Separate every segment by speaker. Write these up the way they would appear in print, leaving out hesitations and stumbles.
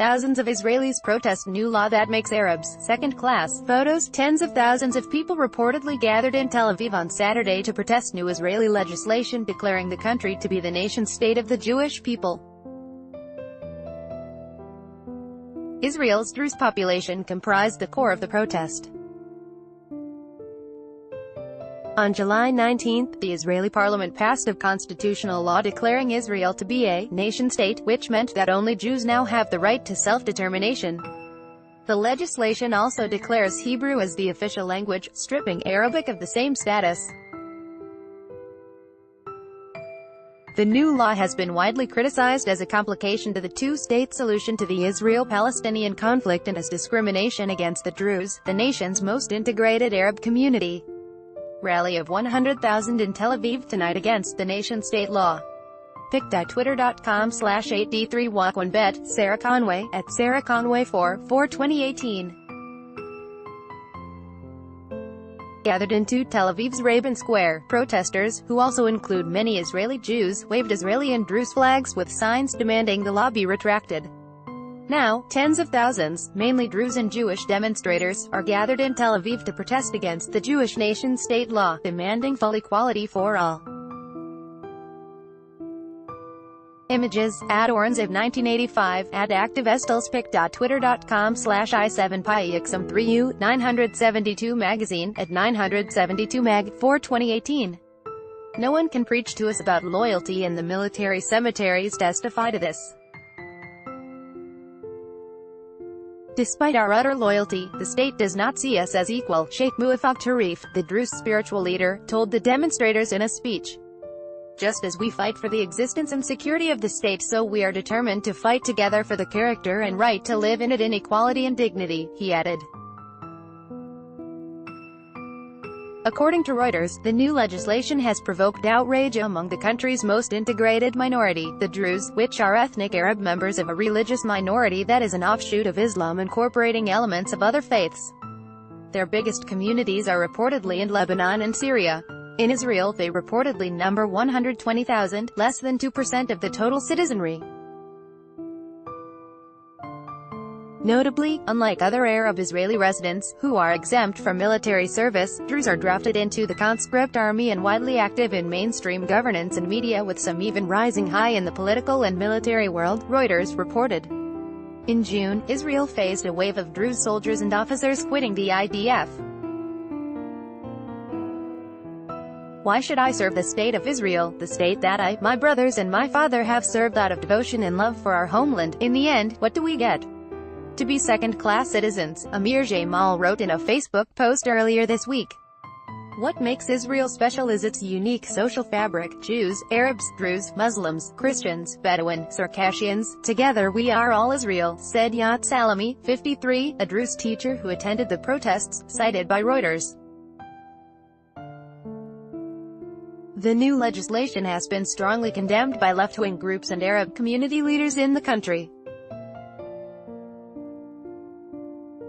Speaker 1: Thousands of Israelis protest new law that makes Arabs second class. Photos. Tens of thousands of people reportedly gathered in Tel Aviv on Saturday to protest new Israeli legislation declaring the country to be the nation-state of the Jewish people. Israel's Druze population comprised the core of the protest. On July 19, the Israeli parliament passed a constitutional law declaring Israel to be a nation-state, which meant that only Jews now have the right to self-determination. The legislation also declares Hebrew as the official language, stripping Arabic of the same status. The new law has been widely criticized as a complication to the two-state solution to the Israel-Palestinian conflict and as discrimination against the Druze, the nation's most integrated Arab community. Rally of 100,000 in Tel Aviv tonight against the nation-state law. pic.twitter.com/8d3walk1bet, Sarah Conway, at Sarah Conway 4 2018. Gathered into Tel Aviv's Rabin Square, protesters, who also include many Israeli Jews, waved Israeli and Druze flags with signs demanding the law be retracted. Now, tens of thousands, mainly Druze and Jewish demonstrators, are gathered in Tel Aviv to protest against the Jewish nation-state law, demanding full equality for all. Images, @Orns of 1985, @ActiveStils pic.twitter.com/i7pixm3u, 972 magazine, @972mag, 4 2018. No one can preach to us about loyalty and the military cemeteries testify to this. Despite our utter loyalty, the state does not see us as equal, Sheikh Muafaq Tarif, the Druze spiritual leader, told the demonstrators in a speech. Just as we fight for the existence and security of the state, so we are determined to fight together for the character and right to live in it in equality and dignity, he added. According to Reuters, the new legislation has provoked outrage among the country's most integrated minority, the Druze, which are ethnic Arab members of a religious minority that is an offshoot of Islam incorporating elements of other faiths. Their biggest communities are reportedly in Lebanon and Syria. In Israel, they reportedly number 120,000, less than 2% of the total citizenry. Notably, unlike other Arab Israeli residents, who are exempt from military service, Druze are drafted into the conscript army and widely active in mainstream governance and media, with some even rising high in the political and military world, Reuters reported. In June, Israel faced a wave of Druze soldiers and officers quitting the IDF. Why should I serve the state of Israel, the state that I, my brothers and my father have served out of devotion and love for our homeland? In the end, what do we get? To be second-class citizens, Amir Jamal wrote in a Facebook post earlier this week. What makes Israel special is its unique social fabric. Jews, Arabs, Druze, Muslims, Christians, Bedouin, Circassians, together we are all Israel, said Yat Salami, 53, a Druze teacher who attended the protests, cited by Reuters. The new legislation has been strongly condemned by left-wing groups and Arab community leaders in the country.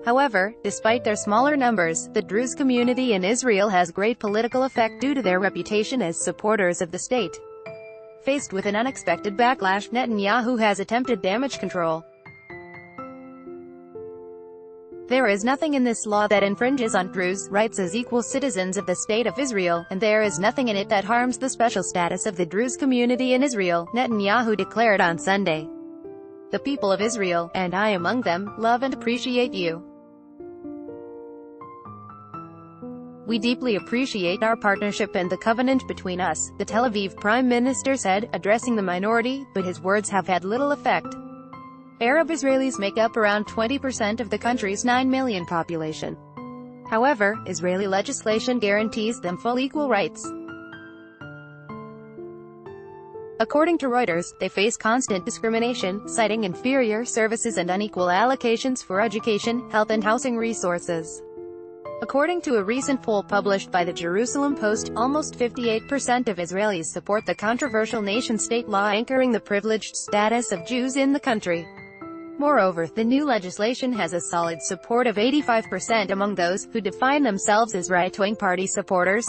Speaker 1: However, despite their smaller numbers, the Druze community in Israel has great political effect due to their reputation as supporters of the state. Faced with an unexpected backlash, Netanyahu has attempted damage control. There is nothing in this law that infringes on Druze rights as equal citizens of the State of Israel, and there is nothing in it that harms the special status of the Druze community in Israel, Netanyahu declared on Sunday. The people of Israel, and I among them, love and appreciate you. We deeply appreciate our partnership and the covenant between us, the Tel Aviv Prime Minister said, addressing the minority, but his words have had little effect. Arab Israelis make up around 20% of the country's 9 million population. However, Israeli legislation guarantees them full equal rights. According to Reuters, they face constant discrimination, citing inferior services and unequal allocations for education, health and housing resources. According to a recent poll published by the Jerusalem Post, almost 58% of Israelis support the controversial nation-state law anchoring the privileged status of Jews in the country. Moreover, the new legislation has a solid support of 85% among those who define themselves as right-wing party supporters.